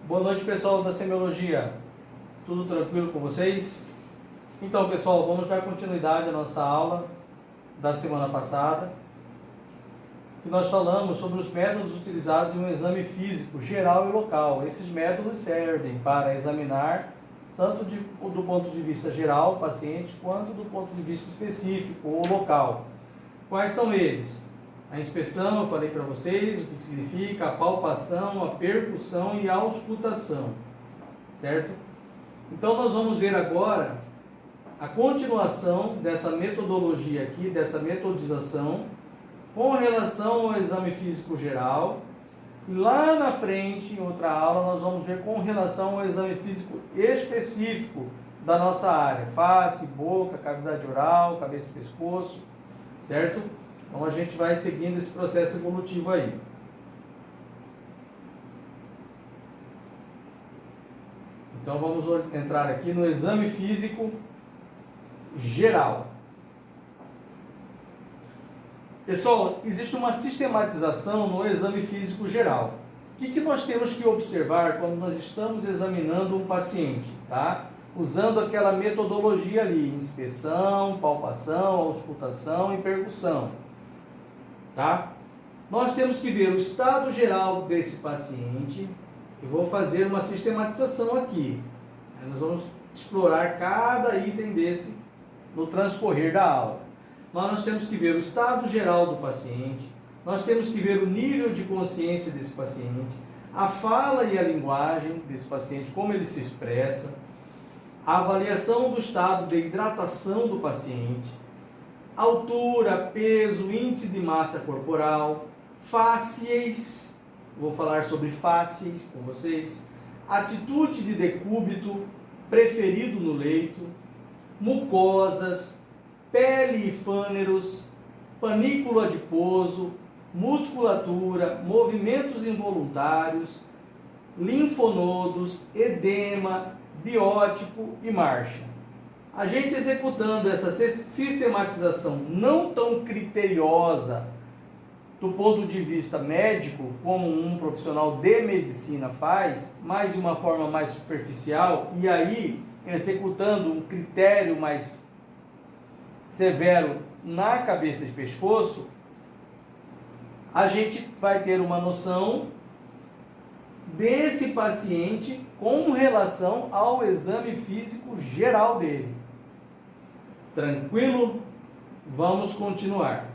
Boa noite, pessoal da semiologia. Tudo tranquilo com vocês? Então, pessoal, vamos dar continuidade à nossa aula da semana passada, que nós falamos sobre os métodos utilizados em um exame físico geral e local. Esses métodos servem para examinar tanto do ponto de vista geral o paciente, quanto do ponto de vista específico ou local. Quais são eles? A inspeção, eu falei para vocês o que significa, a palpação, a percussão e a auscultação, certo? Então nós vamos ver agora a continuação dessa metodologia aqui, dessa metodização, com relação ao exame físico geral. E lá na frente, em outra aula, nós vamos ver com relação ao exame físico específico da nossa área, face, boca, cavidade oral, cabeça e pescoço, certo? Então a gente vai seguindo esse processo evolutivo aí. Então vamos entrar aqui no exame físico geral. Pessoal, existe uma sistematização no exame físico geral. O que nós temos que observar quando nós estamos examinando um paciente, tá? Usando aquela metodologia ali, inspeção, palpação, auscultação e percussão, tá? Nós temos que ver o estado geral desse paciente. Eu vou fazer uma sistematização aqui. Nós vamos explorar cada item desse no transcorrer da aula. Nós temos que ver o estado geral do paciente, nós temos que ver o nível de consciência desse paciente, a fala e a linguagem desse paciente, como ele se expressa, a avaliação do estado de hidratação do paciente, altura, peso, índice de massa corporal, fáscias, vou falar sobre fáscias com vocês, atitude de decúbito preferido no leito, mucosas, pele e fâneros, panículo adiposo, musculatura, movimentos involuntários, linfonodos, edema, biótipo e marcha. A gente executando essa sistematização não tão criteriosa do ponto de vista médico, como um profissional de medicina faz, mas de uma forma mais superficial, e aí executando um critério mais severo na cabeça e pescoço, a gente vai ter uma noção desse paciente com relação ao exame físico geral dele. Tranquilo? Vamos continuar.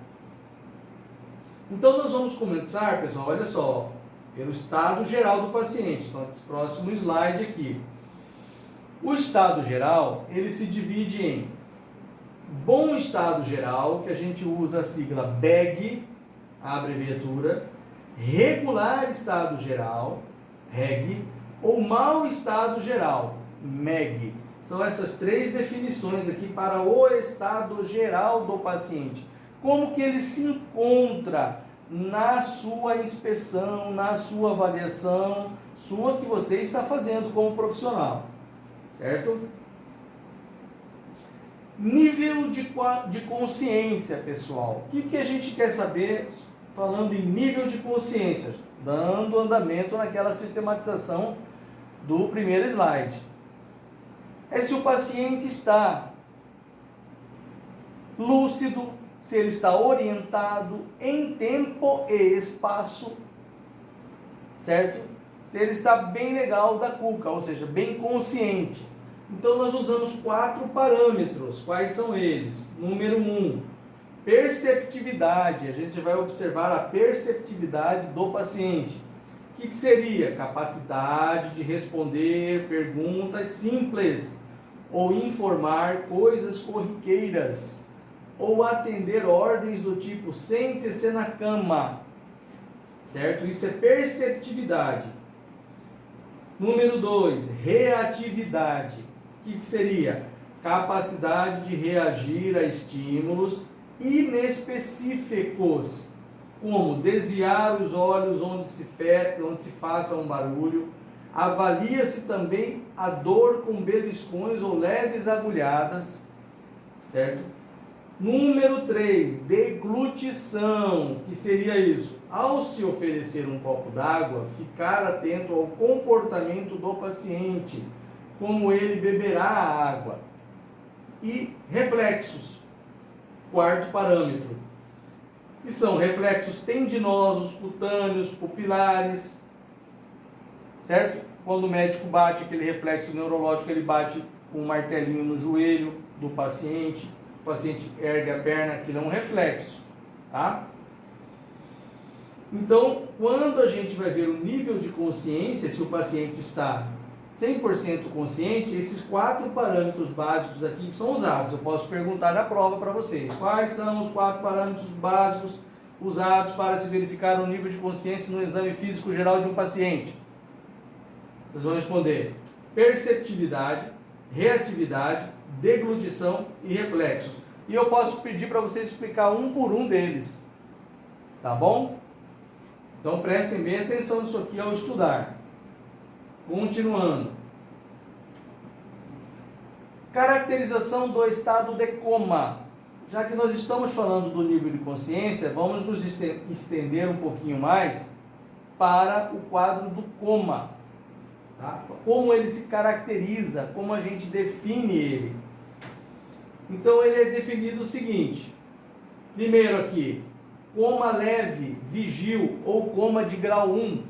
Então nós vamos começar, pessoal, olha só, pelo estado geral do paciente. Então, esse próximo slide aqui. O estado geral, ele se divide em bom estado geral, que a gente usa a sigla BEG, a abreviatura, regular estado geral, REG, ou mau estado geral, MEG. São essas três definições aqui para o estado geral do paciente. Como que ele se encontra na sua inspeção, na sua avaliação, sua que você está fazendo como profissional, certo? Nível de consciência, pessoal. O que a gente quer saber falando em nível de consciência? Dando andamento naquela sistematização do primeiro slide. É se o paciente está lúcido, se ele está orientado em tempo e espaço, certo? Se ele está bem legal da cuca, ou seja, bem consciente. Então nós usamos 4 parâmetros. Quais são eles? Número 1, perceptividade. A gente vai observar a perceptividade do paciente. O que seria? Capacidade de responder perguntas simples, ou informar coisas corriqueiras, ou atender ordens do tipo sente-se na cama, certo? Isso é perceptividade. Número 2, reatividade. O que seria? Capacidade de reagir a estímulos inespecíficos, como desviar os olhos onde se faça um barulho. Avalia-se também a dor com beliscões ou leves agulhadas, certo? Número 3, deglutição. Que seria isso? ao se oferecer um copo d'água, ficar atento ao comportamento do paciente, como ele beberá a água. E reflexos, quarto parâmetro, que são reflexos tendinosos, cutâneos, pupilares, certo? Quando o médico bate aquele reflexo neurológico, ele bate com um martelinho no joelho do paciente, o paciente ergue a perna, aquilo é um reflexo, tá? Então, quando a gente vai ver o nível de consciência, se o paciente está 100% consciente, esses 4 parâmetros básicos aqui são usados. Eu posso perguntar na prova para vocês. Quais são os 4 parâmetros básicos usados para se verificar o nível de consciência no exame físico geral de um paciente? Vocês vão responder: perceptividade, reatividade, deglutição e reflexos. E eu posso pedir para vocês explicar um por um deles. Tá bom? Então prestem bem atenção nisso aqui ao estudar. Continuando. Caracterização do estado de coma. Já que nós estamos falando do nível de consciência, vamos nos estender um pouquinho mais para o quadro do coma. Tá? Como ele se caracteriza, como a gente define ele. Então ele é definido o seguinte. Primeiro aqui, coma leve, vigil ou coma de grau 1.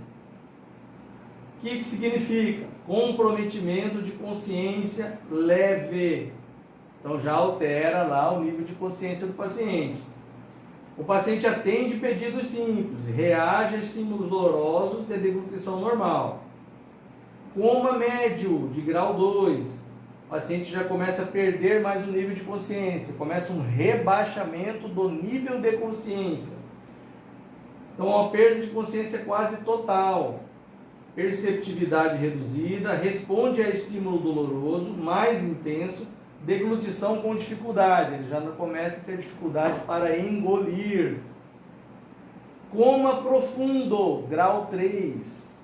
O que significa? Comprometimento de consciência leve. Então já altera lá o nível de consciência do paciente. O paciente atende pedidos simples, reage a estímulos dolorosos de deglutição normal. Coma médio, de grau 2. O paciente já começa a perder mais o nível de consciência, começa um rebaixamento do nível de consciência. Então, uma perda de consciência quase total. Perceptividade reduzida, responde a estímulo doloroso, mais intenso, deglutição com dificuldade, ele já não começa a ter dificuldade para engolir. Coma profundo, grau 3.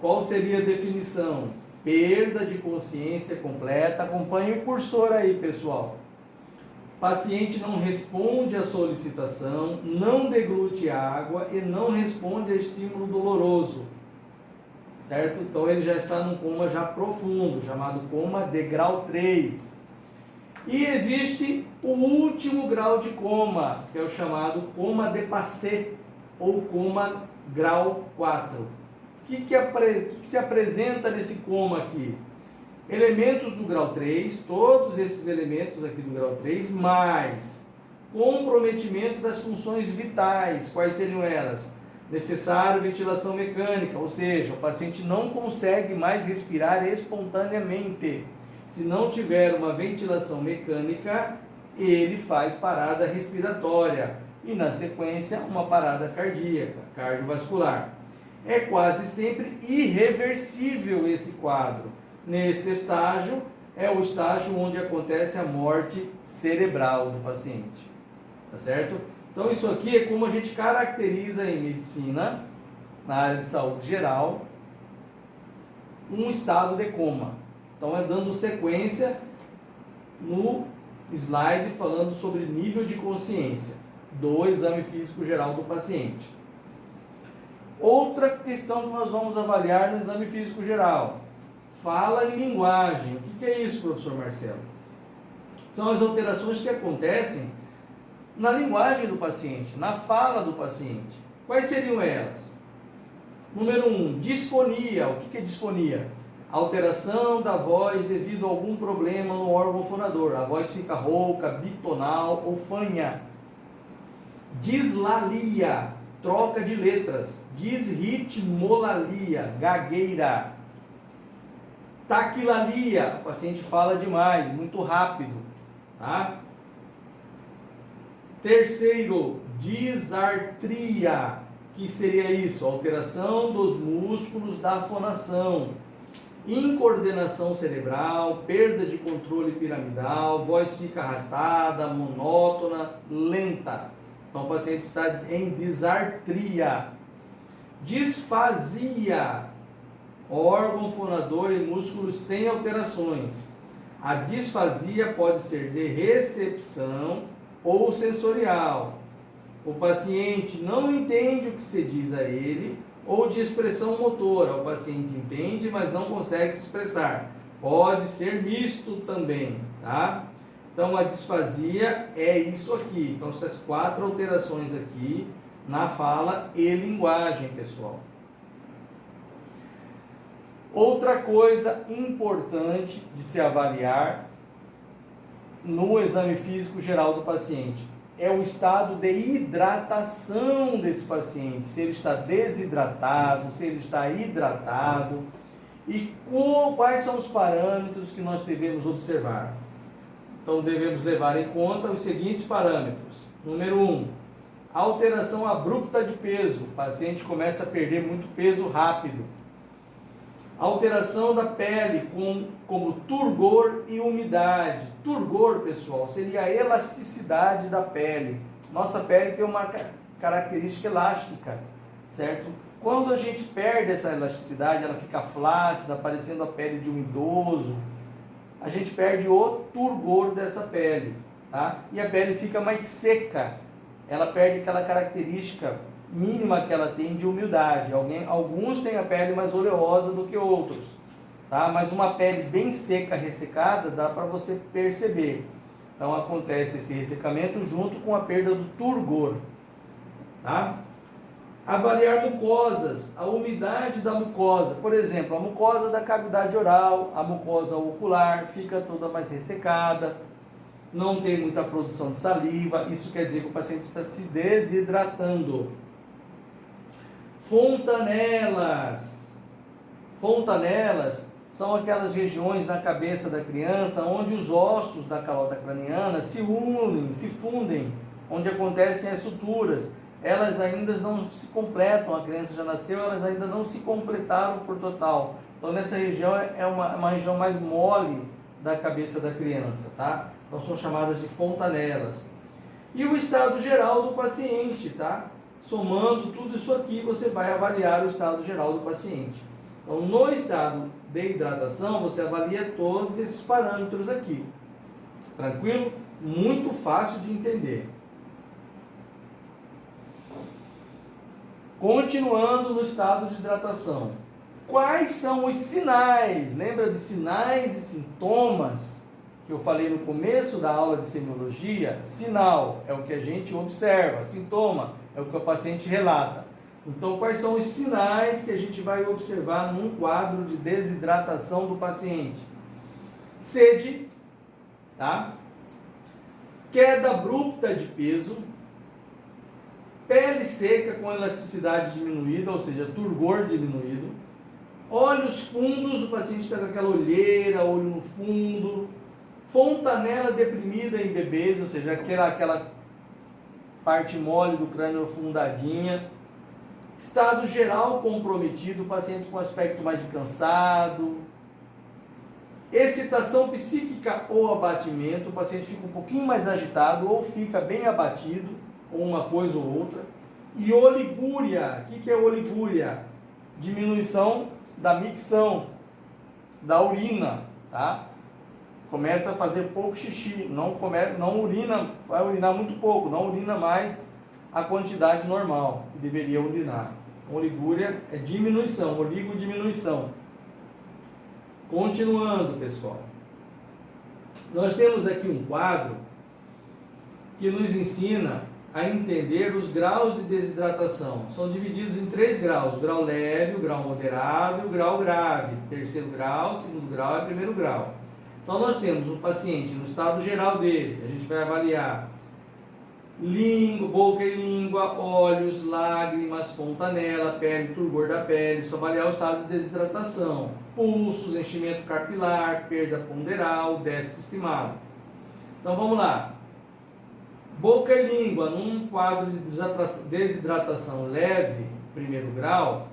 Qual seria a definição? Perda de consciência completa. Acompanhe o cursor aí, pessoal. Paciente não responde à solicitação, não deglute água e não responde a estímulo doloroso. Certo? Então ele já está num coma já profundo, chamado coma de grau 3. E existe o último grau de coma, que é o chamado coma de passé, ou coma grau 4. O que se apresenta nesse coma aqui? Elementos do grau 3, todos esses elementos aqui do grau 3, mais comprometimento das funções vitais. Quais seriam elas? Necessário ventilação mecânica, ou seja, o paciente não consegue mais respirar espontaneamente. Se não tiver uma ventilação mecânica, ele faz parada respiratória e, na sequência, uma parada cardíaca, cardiovascular. É quase sempre irreversível esse quadro. Neste estágio, é o estágio onde acontece a morte cerebral do paciente. Tá certo? Então isso aqui é como a gente caracteriza em medicina, na área de saúde geral, um estado de coma. Então é dando sequência no slide falando sobre nível de consciência do exame físico geral do paciente. Outra questão que nós vamos avaliar no exame físico geral, fala em linguagem. O que é isso, professor Marcelo? São as alterações que acontecem na linguagem do paciente, na fala do paciente. Quais seriam elas? Número 1, disfonia. O que é disfonia? Alteração da voz devido a algum problema no órgão fonador. A voz fica rouca, bitonal ou fanha. Dislalia, troca de letras. Disritmolalia, gagueira. Taquilalia, o paciente fala demais, muito rápido. Tá? Terceiro, disartria. O que seria isso? Alteração dos músculos da fonação. Incoordenação cerebral, perda de controle piramidal, voz fica arrastada, monótona, lenta. Então o paciente está em disartria. Disfasia, órgão fonador e músculos sem alterações. A disfasia pode ser de recepção ou sensorial. o paciente não entende o que se diz a ele, ou de expressão motora, o paciente entende, mas não consegue se expressar. Pode ser misto também, tá? Então, a disfasia é isso aqui. Então, essas 4 alterações aqui na fala e linguagem, pessoal. Outra coisa importante de se avaliar no exame físico geral do paciente é o estado de hidratação desse paciente, se ele está desidratado, se ele está hidratado, e quais são os parâmetros que nós devemos observar. Então, devemos levar em conta os seguintes parâmetros. Número 1, alteração abrupta de peso, o paciente começa a perder muito peso rápido. Alteração da pele, como turgor e umidade. Turgor, pessoal, seria a elasticidade da pele. Nossa pele tem uma característica elástica, certo? Quando a gente perde essa elasticidade, ela fica flácida, parecendo a pele de um idoso, a gente perde o turgor dessa pele, tá? E a pele fica mais seca, ela perde aquela característica mínima que ela tem de umidade. Alguns têm a pele mais oleosa do que outros, tá? Mas uma pele bem seca, ressecada, dá para você perceber. Então acontece esse ressecamento junto com a perda do turgor, tá? Avaliar mucosas, a umidade da mucosa. Por exemplo, a mucosa da cavidade oral, a mucosa ocular fica toda mais ressecada, não tem muita produção de saliva, isso quer dizer que o paciente está se desidratando. Fontanelas. Fontanelas são aquelas regiões na cabeça da criança onde os ossos da calota craniana se unem, se fundem, onde acontecem as suturas. Elas ainda não se completam, a criança já nasceu, elas ainda não se completaram por total. Então, nessa região é uma região mais mole da cabeça da criança, tá? Então, são chamadas de fontanelas. E o estado geral do paciente, tá? Somando tudo isso aqui, você vai avaliar o estado geral do paciente. Então, no estado de hidratação, você avalia todos esses parâmetros aqui. Tranquilo? Muito fácil de entender. Continuando no estado de hidratação. Quais são os sinais? Lembra de sinais e sintomas que eu falei no começo da aula de semiologia? Sinal é o que a gente observa, sintoma é o que o paciente relata. Então, quais são os sinais que a gente vai observar num quadro de desidratação do paciente? Sede, tá? Queda abrupta de peso, pele seca com elasticidade diminuída, ou seja, turgor diminuído, olhos fundos, o paciente está com aquela olheira, olho no fundo, fontanela deprimida em bebês, ou seja, aquela parte mole do crânio afundadinha, estado geral comprometido, o paciente com aspecto mais de cansado, excitação psíquica ou abatimento, o paciente fica um pouquinho mais agitado ou fica bem abatido, ou uma coisa ou outra. E oligúria, o que é oligúria? Diminuição da micção, da urina, tá? Começa a fazer pouco xixi, não urina, vai urinar muito pouco, não urina mais a quantidade normal que deveria urinar. Oligúria é diminuição, oligodiminuição. Continuando, pessoal. Nós temos aqui um quadro que nos ensina a entender os graus de desidratação. São divididos em 3 graus: o grau leve, o grau moderado e o grau grave. Terceiro grau, segundo grau e primeiro grau. Então, nós temos o paciente no estado geral dele. A gente vai avaliar língua, boca e língua, olhos, lágrimas, fontanela, pele, turgor da pele. Só avaliar o estado de desidratação. Pulsos, enchimento capilar, perda ponderal, déficit estimado. Então, vamos lá. Boca e língua, num quadro de desidratação leve, primeiro grau,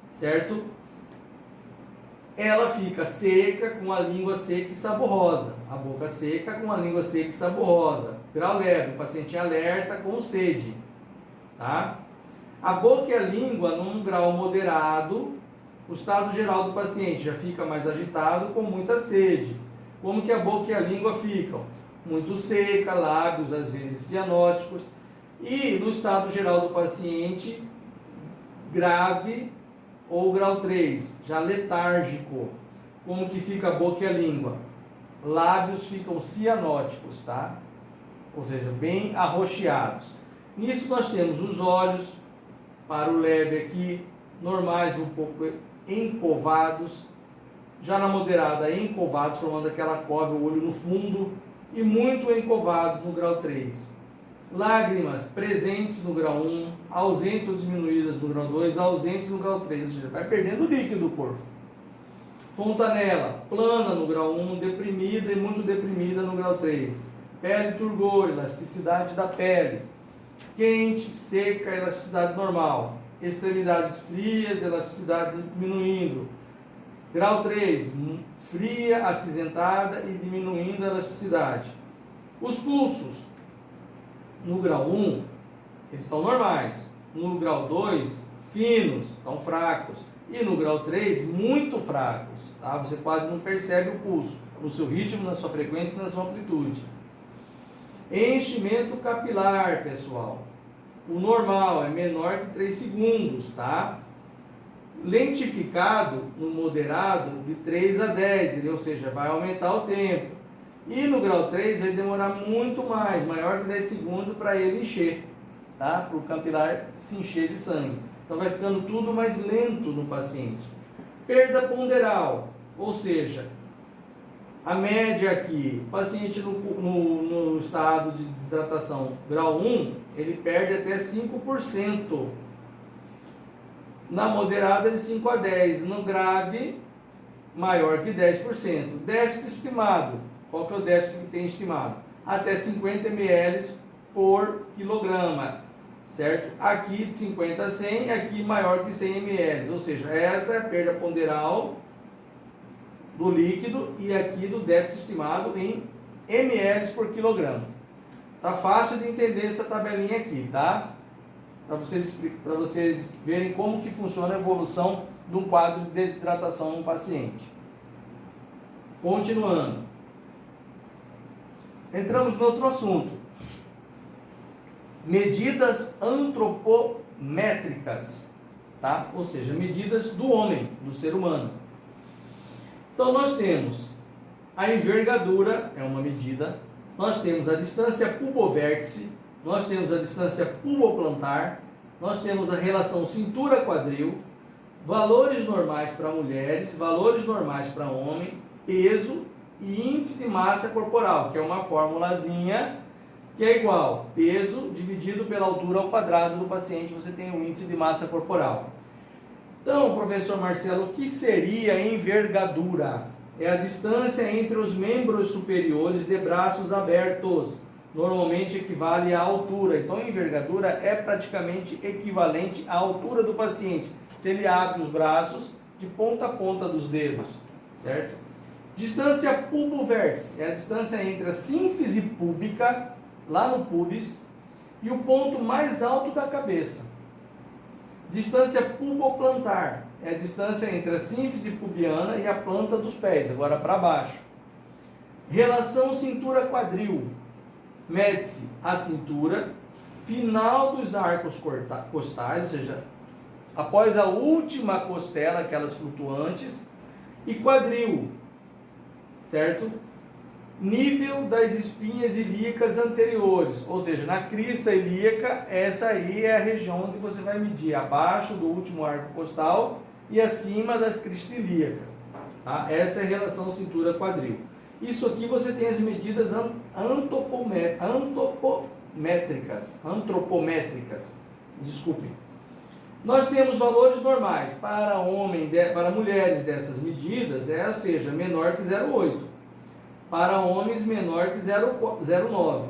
certo? Ela fica seca, com a língua seca e saborosa. A boca seca, com a língua seca e saborosa. Grau leve, o paciente alerta com sede, tá? A boca e a língua, num grau moderado, o estado geral do paciente já fica mais agitado, com muita sede. Como que a boca e a língua ficam? Muito seca, lábios às vezes cianóticos. E no estado geral do paciente, grave ou grau 3, já letárgico. Como que fica a boca e a língua? Lábios ficam cianóticos, tá? Ou seja, bem arroxeados. Nisso nós temos os olhos, para o leve aqui, normais, um pouco encovados. Já na moderada, encovados, formando aquela cova, o olho no fundo, e muito encovados no grau 3. Lágrimas presentes no grau 1, ausentes ou diminuídas no grau 2, ausentes no grau 3, ou seja, vai perdendo líquido do corpo. Fontanela, plana no grau 1, deprimida e muito deprimida no grau 3. Pele turgor, elasticidade da pele. Quente, seca, elasticidade normal. Extremidades frias, elasticidade diminuindo. Grau 3, fria, acinzentada e diminuindo a elasticidade. Os pulsos, no grau 1, eles estão normais. No grau 2, finos, estão fracos. E no grau 3, muito fracos. Tá? Você quase não percebe o pulso, no seu ritmo, na sua frequência e na sua amplitude. Enchimento capilar, pessoal. O normal é menor que 3 segundos, tá? Lentificado, no moderado, de 3 a 10, ou seja, vai aumentar o tempo. E no grau 3 vai demorar muito mais, maior que 10 segundos para ele encher, tá? Para o capilar se encher de sangue. Então vai ficando tudo mais lento no paciente. Perda ponderal, ou seja, a média aqui, o paciente no estado de desidratação grau 1, ele perde até 5%. Na moderada, de 5 a 10. No grave, maior que 10%. Déficit estimado. Qual que é o déficit que tem estimado? Até 50 ml por quilograma. Certo? Aqui de 50 a 100, aqui maior que 100 ml. Ou seja, essa é a perda ponderal do líquido e aqui do déficit estimado em ml por quilograma. Tá fácil de entender essa tabelinha aqui, tá? Para vocês verem como que funciona a evolução de um quadro de desidratação no paciente. Continuando. Entramos no outro assunto. Medidas antropométricas, tá? Ou seja, medidas do homem, do ser humano. Então nós temos a envergadura, é uma medida, nós temos a distância pubovértice, nós temos a distância puboplantar, nós temos a relação cintura-quadril, valores normais para mulheres, valores normais para homem, peso e índice de massa corporal, que é uma formulazinha que é igual peso dividido pela altura ao quadrado do paciente, você tem o índice de massa corporal. Então, professor Marcelo, o que seria a envergadura? É a distância entre os membros superiores de braços abertos. Normalmente equivale à altura. Então, a envergadura é praticamente equivalente à altura do paciente. Se ele abre os braços de ponta a ponta dos dedos, certo? Distância pubovértice é a distância entre a sínfise púbica, lá no pubis, e o ponto mais alto da cabeça. Distância puboplantar é a distância entre a sínfise pubiana e a planta dos pés, agora para baixo. Relação cintura-quadril. Mede-se a cintura, final dos arcos costais, ou seja, após a última costela, aquelas flutuantes, e quadril, certo? Nível das espinhas ilíacas anteriores, ou seja, na crista ilíaca, essa aí é a região onde você vai medir abaixo do último arco costal e acima da crista ilíaca, tá? Essa é a relação cintura-quadril. Isso aqui você tem as medidas antropométricas, desculpem. Nós temos valores normais para para mulheres dessas medidas, ou seja, menor que 0,8. Para homens, menor que 0,9.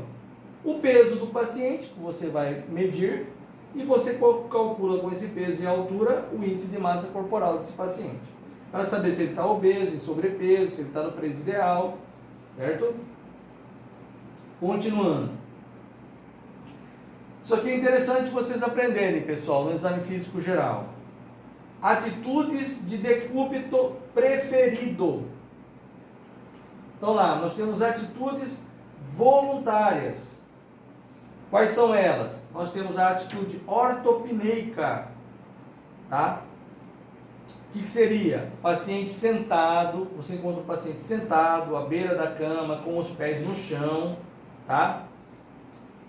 O peso do paciente, que você vai medir, e você calcula com esse peso e altura o índice de massa corporal desse paciente. Para saber se ele está obeso, em sobrepeso, se ele está no peso ideal, certo? Continuando. Isso aqui é interessante vocês aprenderem, pessoal, no exame físico geral. Atitudes de decúbito preferido. Então lá, nós temos atitudes voluntárias. Quais são elas? Nós temos a atitude ortopneica, tá? O que seria? Paciente sentado, você encontra o paciente sentado à beira da cama, com os pés no chão, tá?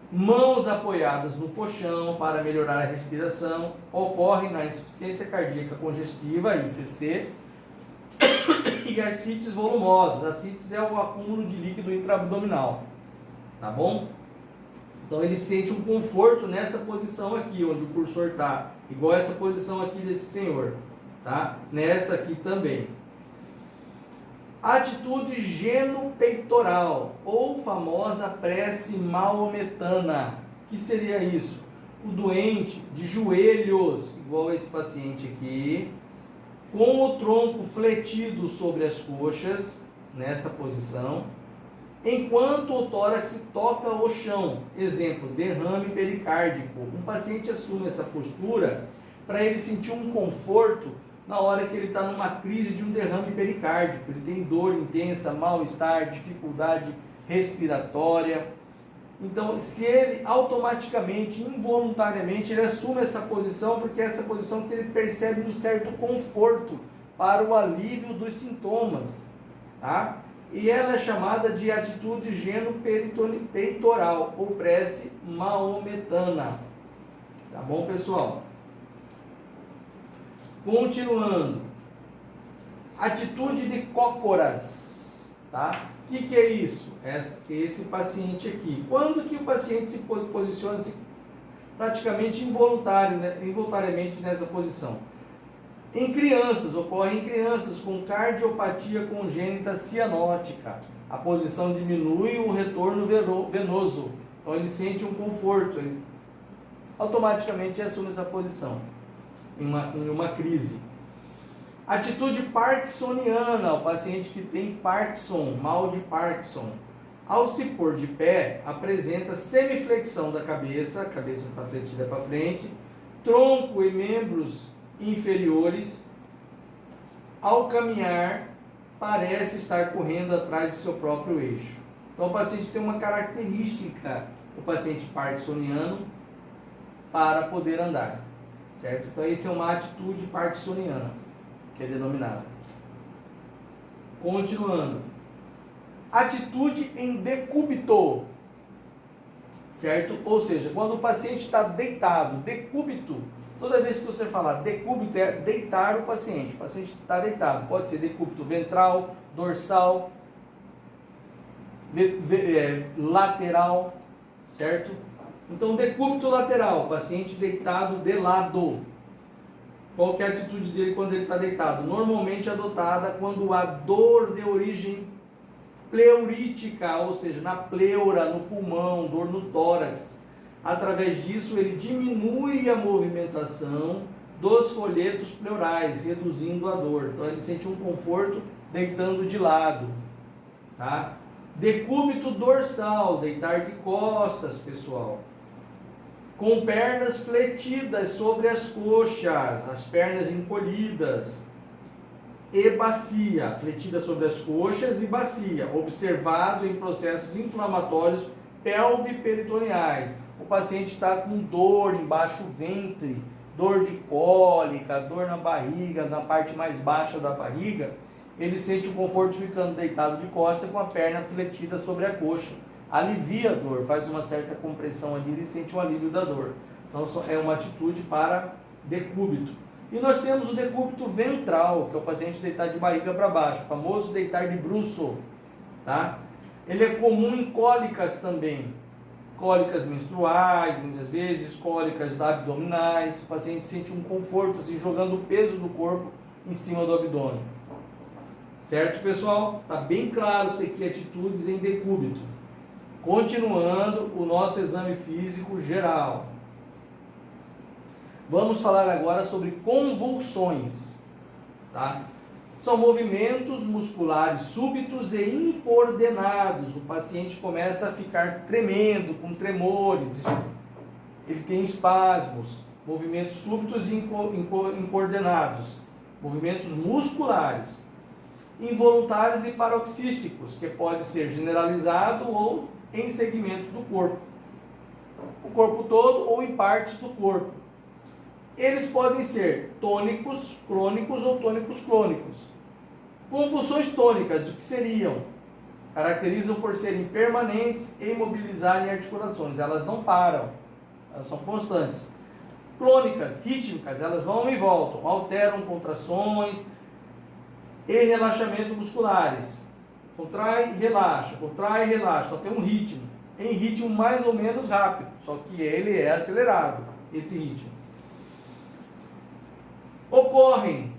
Mãos apoiadas no colchão para melhorar a respiração, ocorre na insuficiência cardíaca congestiva, ICC, e ascites volumosas. Ascites é o acúmulo de líquido intraabdominal, tá bom? Então ele sente um conforto nessa posição aqui, onde o cursor está, igual essa posição aqui desse senhor, tá? Nessa aqui também. Atitude genopeitoral, ou famosa prece maometana. O que seria isso? O doente de joelhos, igual esse paciente aqui, com o tronco fletido sobre as coxas, nessa posição, enquanto o tórax toca o chão. Exemplo, derrame pericárdico. Um paciente assume essa postura para ele sentir um conforto na hora que ele está numa crise de um derrame pericárdico. Ele tem dor intensa, mal-estar, dificuldade respiratória. Então, se ele automaticamente, involuntariamente, ele assume essa posição, porque é essa posição que ele percebe um certo conforto para o alívio dos sintomas, tá? E ela é chamada de atitude genopeitoral, ou prece maometana. Tá bom, pessoal? Continuando. Atitude de cócoras, tá? O que é isso? Esse paciente aqui. Quando que o paciente se posiciona praticamente involuntariamente nessa posição? Em crianças, ocorre em crianças com cardiopatia congênita cianótica. A posição diminui o retorno venoso. Então ele sente um conforto. Ele automaticamente assume essa posição em uma crise. Atitude parkinsoniana, o paciente que tem Parkinson, mal de Parkinson. Ao se pôr de pé, apresenta semiflexão da cabeça, a cabeça está fletida para frente, tronco e membros inferiores. Ao caminhar, parece estar correndo atrás de seu próprio eixo. Então o paciente tem uma característica, o paciente parkinsoniano, para poder andar, certo? Então isso é uma atitude parkinsoniana, que é denominada. Continuando. Atitude em decúbito, certo? Ou seja, quando o paciente está deitado, decúbito, toda vez que você falar decúbito é deitar o paciente está deitado, pode ser decúbito ventral, dorsal, lateral, certo? Então decúbito lateral, paciente deitado de lado. Qual que é a atitude dele quando ele está deitado? Normalmente adotada quando há dor de origem pleurítica, ou seja, na pleura, no pulmão, dor no tórax. Através disso, ele diminui a movimentação dos folhetos pleurais, reduzindo a dor. Então, ele sente um conforto deitando de lado, tá? Decúbito dorsal, deitar de costas, pessoal. Com pernas fletidas sobre as coxas, as pernas encolhidas. E bacia, fletida sobre as coxas e bacia, observado em processos inflamatórios pelviperitoneais. O paciente está com dor embaixo do ventre, dor de cólica, dor na barriga, na parte mais baixa da barriga, ele sente o conforto ficando deitado de costas com a perna fletida sobre a coxa. Alivia a dor, faz uma certa compressão ali e sente o alívio da dor. Então é uma atitude para decúbito. E nós temos o decúbito ventral, que é o paciente deitar de barriga para baixo, o famoso deitar de bruço, tá? Ele é comum em cólicas também, cólicas menstruais, muitas vezes, cólicas abdominais. O paciente sente um conforto, assim, jogando o peso do corpo em cima do abdômen. Certo, pessoal? Tá bem claro isso aqui, atitudes em decúbito. Continuando o nosso exame físico geral. Vamos falar agora sobre convulsões, tá? São movimentos musculares súbitos e incoordenados. O paciente começa a ficar tremendo, com tremores, ele tem espasmos, movimentos súbitos e incoordenados, movimentos musculares, involuntários e paroxísticos, que pode ser generalizado ou em segmentos do corpo. o corpo todo ou em partes do corpo. Eles podem ser tônicos, crônicos ou tônicos crônicos. Convulsões tônicas, o que seriam? Caracterizam por serem permanentes e imobilizarem articulações. Elas não param, elas são constantes. Crônicas, rítmicas, elas vão e voltam, alteram contrações e relaxamento musculares. Contrai, relaxa, então tem um ritmo. Em ritmo mais ou menos rápido, só que ele é acelerado, esse ritmo. Ocorrem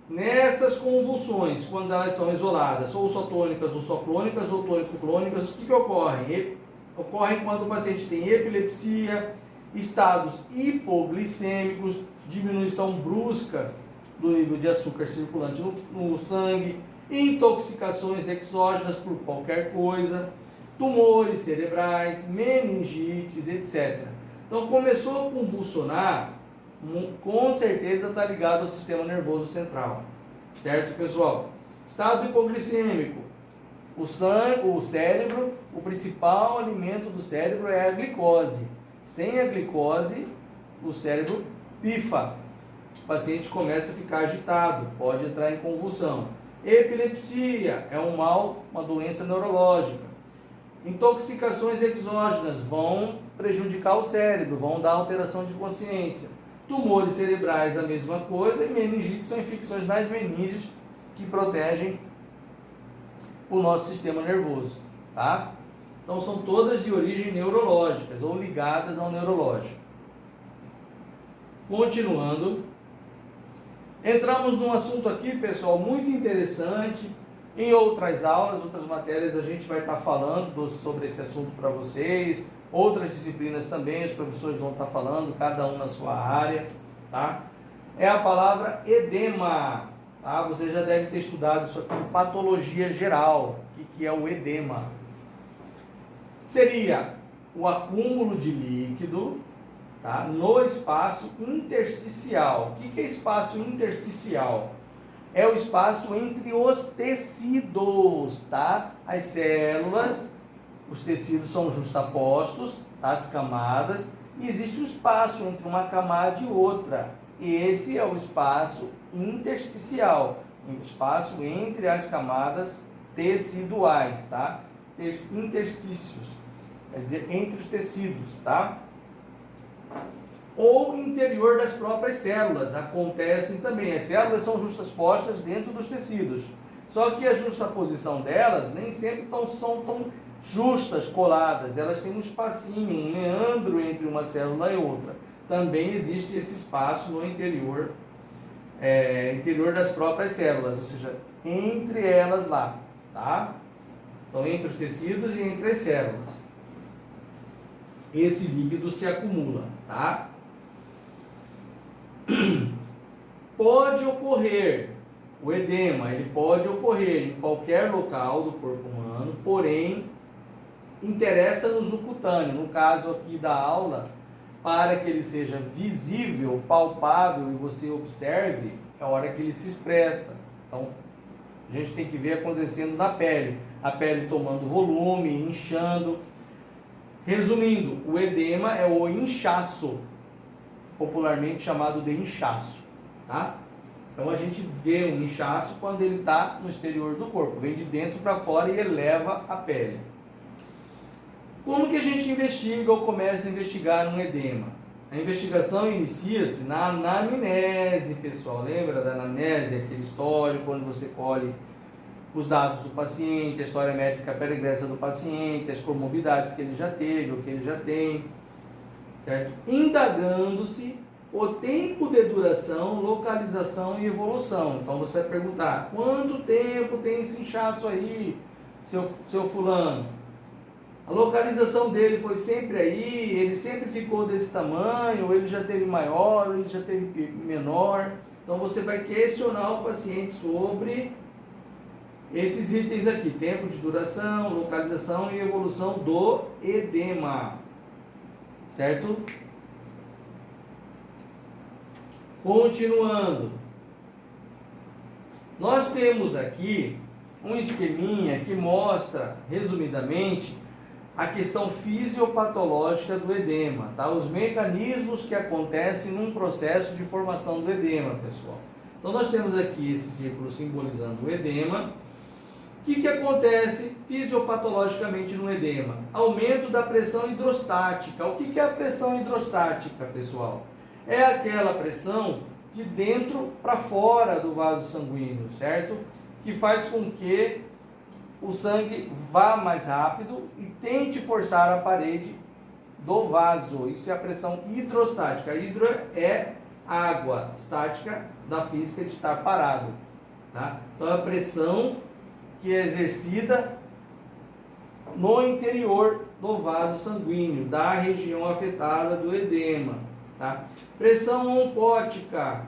nessas convulsões, quando elas são isoladas, ou só tônicas, ou só crônicas, ou tônico-clônicas, o que ocorre? Ocorrem quando o paciente tem epilepsia, estados hipoglicêmicos, diminuição brusca do nível de açúcar circulante no sangue, intoxicações exógenas por qualquer coisa, tumores cerebrais, meningites, etc. Então, começou a convulsionar, com certeza está ligado ao sistema nervoso central. Certo, pessoal? Estado hipoglicêmico. O cérebro, o principal alimento do cérebro é a glicose. Sem a glicose, o cérebro pifa. O paciente começa a ficar agitado, pode entrar em convulsão. Epilepsia é um mal, uma doença neurológica. Intoxicações exógenas vão prejudicar o cérebro, vão dar alteração de consciência. Tumores cerebrais, a mesma coisa, e meningites são infecções nas meninges que protegem o nosso sistema nervoso, tá? Então são todas de origem neurológicas ou ligadas ao neurológico. Continuando, entramos num assunto aqui, pessoal, muito interessante. Em outras aulas, outras matérias, a gente vai estar falando sobre esse assunto para vocês. Outras disciplinas também, os professores vão estar falando, cada um na sua área, tá? É a palavra edema, tá? Você já deve ter estudado isso aqui em patologia geral. O que é o edema? Seria o acúmulo de líquido, tá, no espaço intersticial. O que é espaço intersticial? É o espaço entre os tecidos, tá? As células, os tecidos são justapostos, as camadas, e existe um espaço entre uma camada e outra. Esse é o espaço intersticial, o espaço entre as camadas teciduais, tá? Interstícios, quer dizer, entre os tecidos, tá? Ou interior das próprias células, acontecem também. As células são justapostas dentro dos tecidos, só que a justaposição delas nem sempre são tão justas, coladas, elas têm um espacinho, um meandro entre uma célula e outra. Também existe esse espaço no interior, interior das próprias células, ou seja, entre elas lá, tá? Então, entre os tecidos e entre as células, esse líquido se acumula, tá? Pode ocorrer, o edema, ele pode ocorrer em qualquer local do corpo humano, porém, interessa-nos o cutâneo, no caso aqui da aula, para que ele seja visível, palpável e você observe, é a hora que ele se expressa. Então, a gente tem que ver acontecendo na pele, a pele tomando volume, inchando. Resumindo, o edema é o inchaço, popularmente chamado de inchaço, tá? Então a gente vê um inchaço quando ele está no exterior do corpo, vem de dentro para fora e eleva a pele. Como que a gente investiga ou começa a investigar um edema? A investigação inicia-se na anamnese, pessoal. Lembra da anamnese, aquele histórico, quando você colhe os dados do paciente, a história médica pregressa do paciente, as comorbidades que ele já teve ou que ele já tem, certo? Indagando-se o tempo de duração, localização e evolução. Então você vai perguntar, quanto tempo tem esse inchaço aí, seu fulano? A localização dele foi sempre aí, ele sempre ficou desse tamanho, ou ele já teve maior, ou ele já teve menor. Então você vai questionar o paciente sobre esses itens aqui, tempo de duração, localização e evolução do edema, certo? Continuando, nós temos aqui um esqueminha que mostra, resumidamente, a questão fisiopatológica do edema, tá? Os mecanismos que acontecem num processo de formação do edema, pessoal. Então nós temos aqui esse círculo simbolizando o edema. O que acontece fisiopatologicamente no edema? Aumento da pressão hidrostática. O que é a pressão hidrostática, pessoal? É aquela pressão de dentro para fora do vaso sanguíneo, certo? Que faz com que o sangue vá mais rápido e tente forçar a parede do vaso. Isso é a pressão hidrostática. Hidro é água, estática da física de estar parado, tá? Então é a pressão que é exercida no interior do vaso sanguíneo, da região afetada do edema, tá? Pressão oncótica,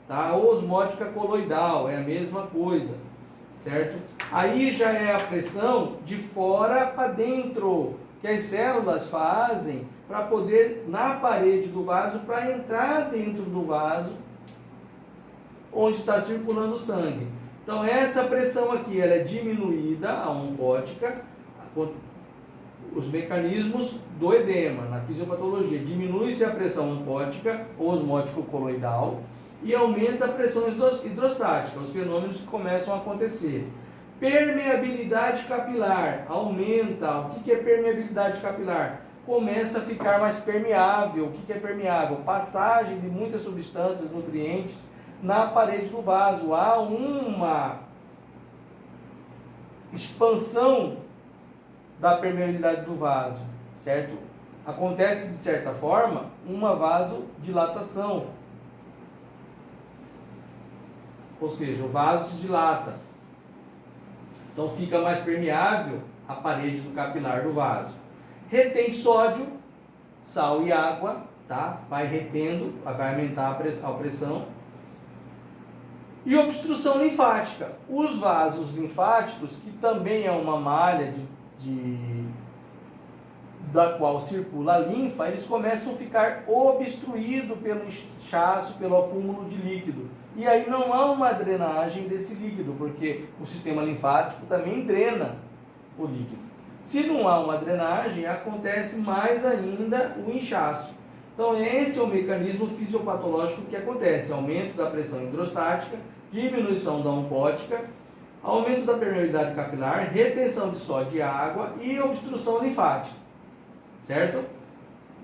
tá? Ou osmótica coloidal, é a mesma coisa, certo? Aí já é a pressão de fora para dentro, que as células fazem para poder, na parede do vaso, para entrar dentro do vaso, onde está circulando o sangue. Então essa pressão aqui, ela é diminuída, a oncótica, os mecanismos do edema, na fisiopatologia, diminui-se a pressão oncótica, osmótico-coloidal, e aumenta a pressão hidrostática, os fenômenos que começam a acontecer. Permeabilidade capilar, aumenta. O que é permeabilidade capilar? Começa a ficar mais permeável. O que é permeável? Passagem de muitas substâncias, nutrientes, na parede do vaso. Há uma expansão da permeabilidade do vaso, certo? Acontece, de certa forma, uma vasodilatação. Ou seja, o vaso se dilata. Então fica mais permeável a parede do capilar do vaso. Retém sódio, sal e água, tá? Vai retendo, vai aumentar a pressão. E obstrução linfática. Os vasos linfáticos, que também é uma malha da qual circula a linfa, eles começam a ficar obstruídos pelo inchaço, pelo acúmulo de líquido. E aí não há uma drenagem desse líquido, porque o sistema linfático também drena o líquido. Se não há uma drenagem, acontece mais ainda o inchaço. Então esse é o mecanismo fisiopatológico que acontece: aumento da pressão hidrostática, diminuição da oncótica, aumento da permeabilidade capilar, retenção de sódio e água e obstrução linfática, certo?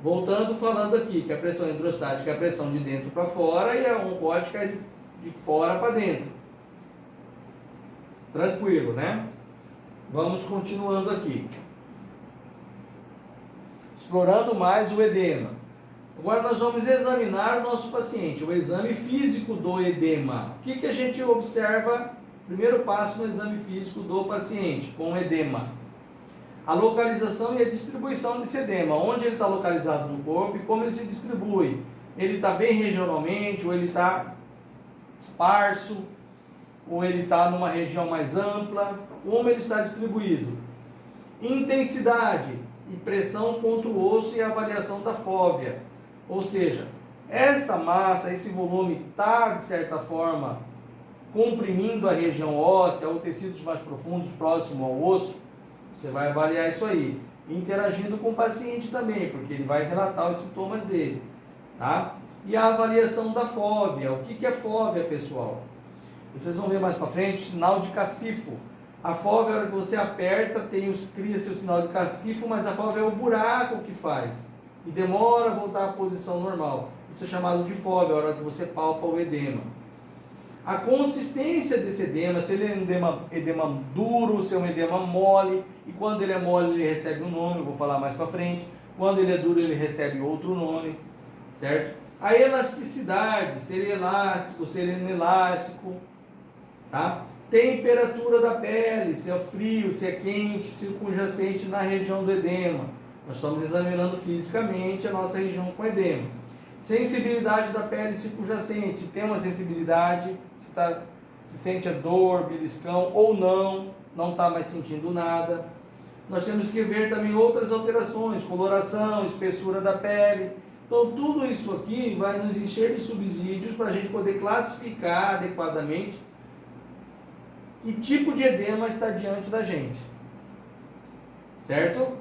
Voltando, falando aqui que a pressão hidrostática é a pressão de dentro para fora e a oncótica é de fora para dentro. Tranquilo, né? Vamos continuando aqui. Explorando mais o edema. Agora nós vamos examinar o nosso paciente, o exame físico do edema. O que a gente observa? Primeiro passo no exame físico do paciente com edema. A localização e a distribuição desse edema. Onde ele está localizado no corpo e como ele se distribui. Ele está bem regionalmente, ou ele está esparso, ou ele está numa região mais ampla. Como ele está distribuído. Intensidade e pressão contra o osso e avaliação da fóvea. Ou seja, essa massa, esse volume está, de certa forma, comprimindo a região óssea ou tecidos mais profundos próximo ao osso. Você vai avaliar isso aí, interagindo com o paciente também, porque ele vai relatar os sintomas dele, tá? E a avaliação da fóvea. O que é fóvea, pessoal? Vocês vão ver mais para frente o sinal de cacifo. A fóvea, a hora que você aperta, cria-se o sinal de cacifo, mas a fóvea é o buraco que faz e demora a voltar à posição normal. Isso é chamado de fóvea, a hora que você palpa o edema. A consistência desse edema, se ele é um edema duro, se é um edema mole, e quando ele é mole ele recebe um nome, eu vou falar mais para frente. Quando ele é duro ele recebe outro nome, certo? A elasticidade, se ele é elástico, se ele é inelástico, tá? Temperatura da pele, se é frio, se é quente, circunjacente na região do edema. Nós estamos examinando fisicamente a nossa região com edema. Sensibilidade da pele circunjacente, se tem uma sensibilidade, se sente a dor, beliscão ou não está mais sentindo nada. Nós temos que ver também outras alterações, coloração, espessura da pele. Então tudo isso aqui vai nos encher de subsídios para a gente poder classificar adequadamente que tipo de edema está diante da gente. Certo?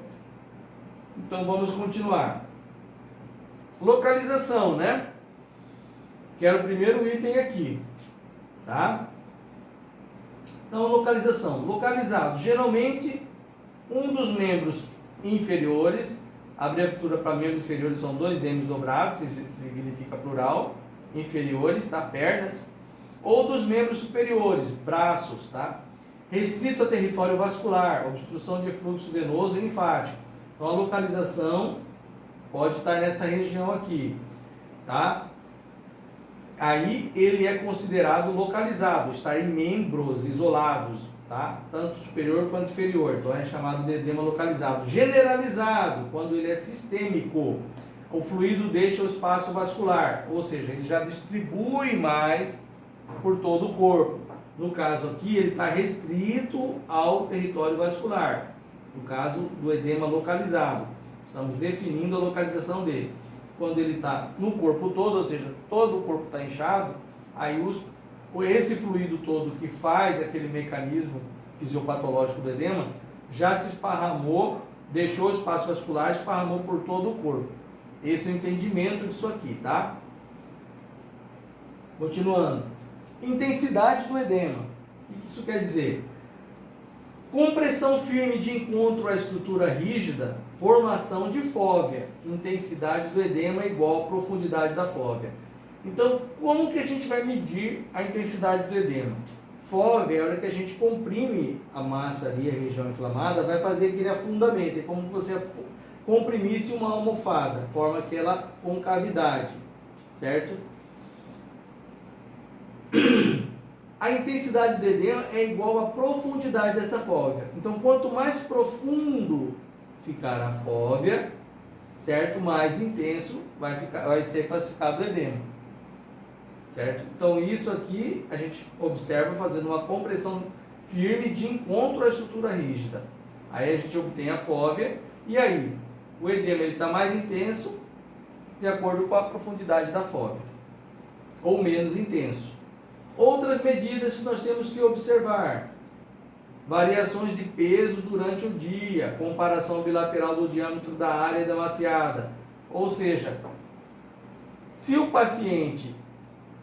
Então vamos continuar. Localização, né? Que era o primeiro item aqui, tá? Então, localização. Localizado. Geralmente, um dos membros inferiores, a abreviatura para membros inferiores são 2 M's dobrados, isso significa plural, inferiores, tá? Pernas. Ou dos membros superiores, braços, tá? Restrito a território vascular, obstrução de fluxo venoso e linfático. Então, a localização pode estar nessa região aqui, tá? Aí ele é considerado localizado, está em membros isolados, tá? Tanto superior quanto inferior, então é chamado de edema localizado. Generalizado, quando ele é sistêmico, o fluido deixa o espaço vascular, ou seja, ele já distribui mais por todo o corpo. No caso aqui, ele está restrito ao território vascular, no caso do edema localizado. Estamos definindo a localização dele. Quando ele está no corpo todo, ou seja, todo o corpo está inchado, aí esse fluido todo que faz aquele mecanismo fisiopatológico do edema, já se esparramou, deixou o espaço vascular, esparramou por todo o corpo. Esse é o entendimento disso aqui, tá? Continuando. Intensidade do edema. O que isso quer dizer? Compressão firme de encontro à estrutura rígida, formação de fóvea. Intensidade do edema é igual à profundidade da fóvea. Então, como que a gente vai medir a intensidade do edema? Fóvea, a hora que a gente comprime a massa ali, a região inflamada, vai fazer aquele afundamento. É como se você comprimisse uma almofada, forma aquela concavidade, certo? A intensidade do edema é igual à profundidade dessa fóvea. Então, quanto mais profundo ficar a fóvea, certo? Mais intenso vai ser classificado o edema, certo? Então, isso aqui a gente observa fazendo uma compressão firme de encontro à estrutura rígida. Aí a gente obtém a fóvea e aí o edema está mais intenso de acordo com a profundidade da fóvea, ou menos intenso. Outras medidas que nós temos que observar: variações de peso durante o dia, comparação bilateral do diâmetro da área edemaciada. Ou seja, se o paciente,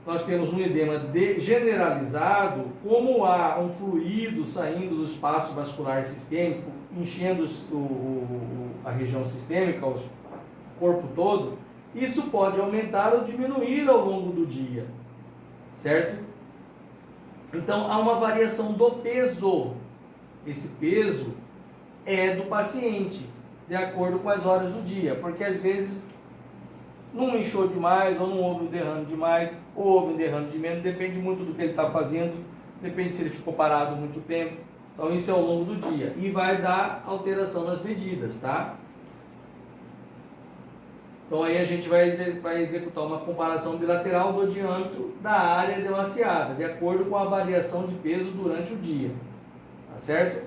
nós temos um edema generalizado, como há um fluido saindo do espaço vascular sistêmico, enchendo a região sistêmica, o corpo todo, isso pode aumentar ou diminuir ao longo do dia, certo? Então, há uma variação do peso. Esse peso é do paciente, de acordo com as horas do dia, porque às vezes não inchou demais, ou não houve um derrame demais, ou houve um derrame de menos, depende muito do que ele está fazendo, depende se ele ficou parado muito tempo. Então, isso é ao longo do dia, e vai dar alteração nas medidas, tá? Então, aí a gente vai executar uma comparação bilateral do diâmetro da área edemaciada, de acordo com a variação de peso durante o dia. Tá certo?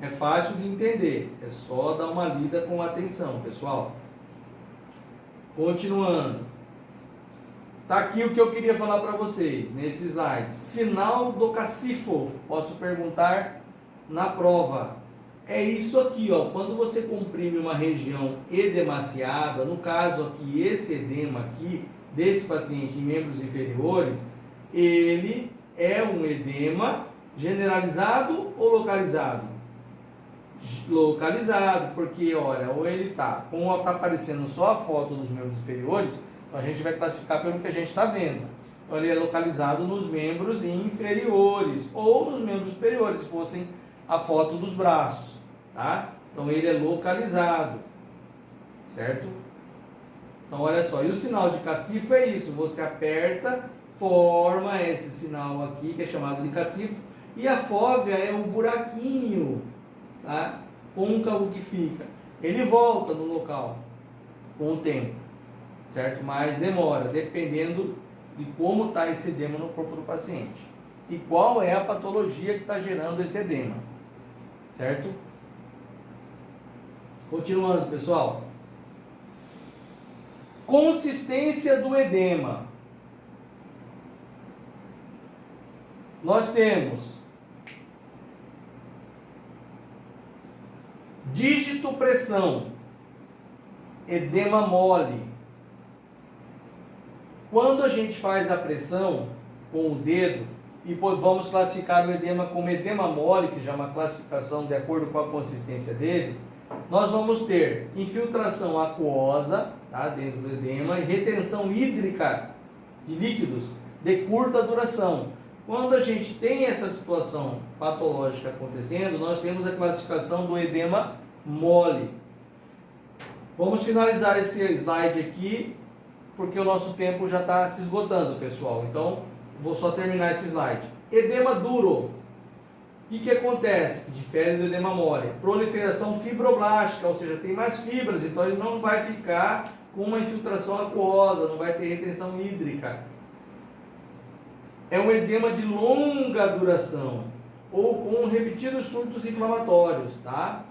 É fácil de entender, é só dar uma lida com atenção, pessoal. Continuando. Tá aqui o que eu queria falar para vocês, nesse slide. Sinal do cacifo, posso perguntar na prova. É isso aqui, ó. Quando você comprime uma região edemaciada, no caso aqui, esse edema aqui, desse paciente em membros inferiores, ele é um edema generalizado ou localizado? Localizado, porque, olha, ou ele tá, como está aparecendo só a foto dos membros inferiores, então a gente vai classificar pelo que a gente está vendo. Então ele é localizado nos membros inferiores, ou nos membros superiores, se fossem a foto dos braços, tá? Então ele é localizado, certo? Então olha só, e o sinal de cacifo é isso, você aperta, forma esse sinal aqui, que é chamado de cacifo, e a fóvea é um buraquinho, tá? Côncavo que fica. Ele volta no local com o tempo, certo? Mas demora, dependendo de como está esse edema no corpo do paciente e qual é a patologia que está gerando esse edema, certo? Continuando, pessoal. Consistência do edema. Nós temos dígito pressão. edema mole. Quando a gente faz a pressão com o dedo, e vamos classificar o edema como edema mole, que já é uma classificação de acordo com a consistência dele, nós vamos ter infiltração aquosa, tá, dentro do edema, e retenção hídrica de líquidos de curta duração. Quando a gente tem essa situação patológica acontecendo, nós temos a classificação do edema mole. Vamos finalizar esse slide aqui, porque o nosso tempo já está se esgotando, pessoal. Então, vou só terminar esse slide. Edema duro. O que acontece? Que difere do edema mole. Proliferação fibroblástica, ou seja, tem mais fibras, então ele não vai ficar com uma infiltração aquosa, não vai ter retenção hídrica. É um edema de longa duração, ou com repetidos surtos inflamatórios, tá?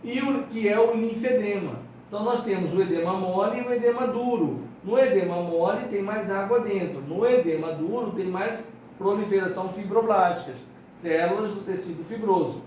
E o que é o linfedema. Então nós temos o edema mole e o edema duro. No edema mole tem mais água dentro, no edema duro tem mais proliferação fibroblástica, células do tecido fibroso,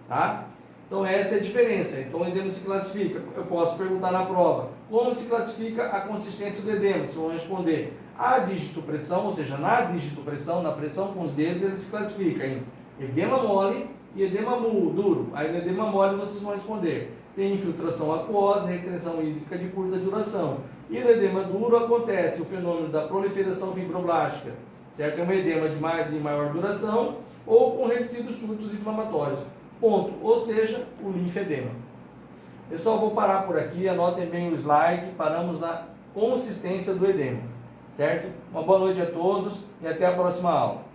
tá? Então essa é a diferença. Então o edema se classifica, eu posso perguntar na prova, como se classifica a consistência do edema? Vocês vão responder a digitopressão, ou seja, na digitopressão, na pressão com os dedos, ele se classifica em edema mole e edema duro. Aí no edema mole vocês vão responder, tem infiltração aquosa, retenção hídrica de curta duração. E no edema duro acontece o fenômeno da proliferação fibroblástica, certo? É um edema de maior duração ou com repetidos surtos inflamatórios. Ponto. Ou seja, o linfedema. Pessoal, vou parar por aqui, anotem bem o slide, paramos na consistência do edema, certo? Uma boa noite a todos e até a próxima aula.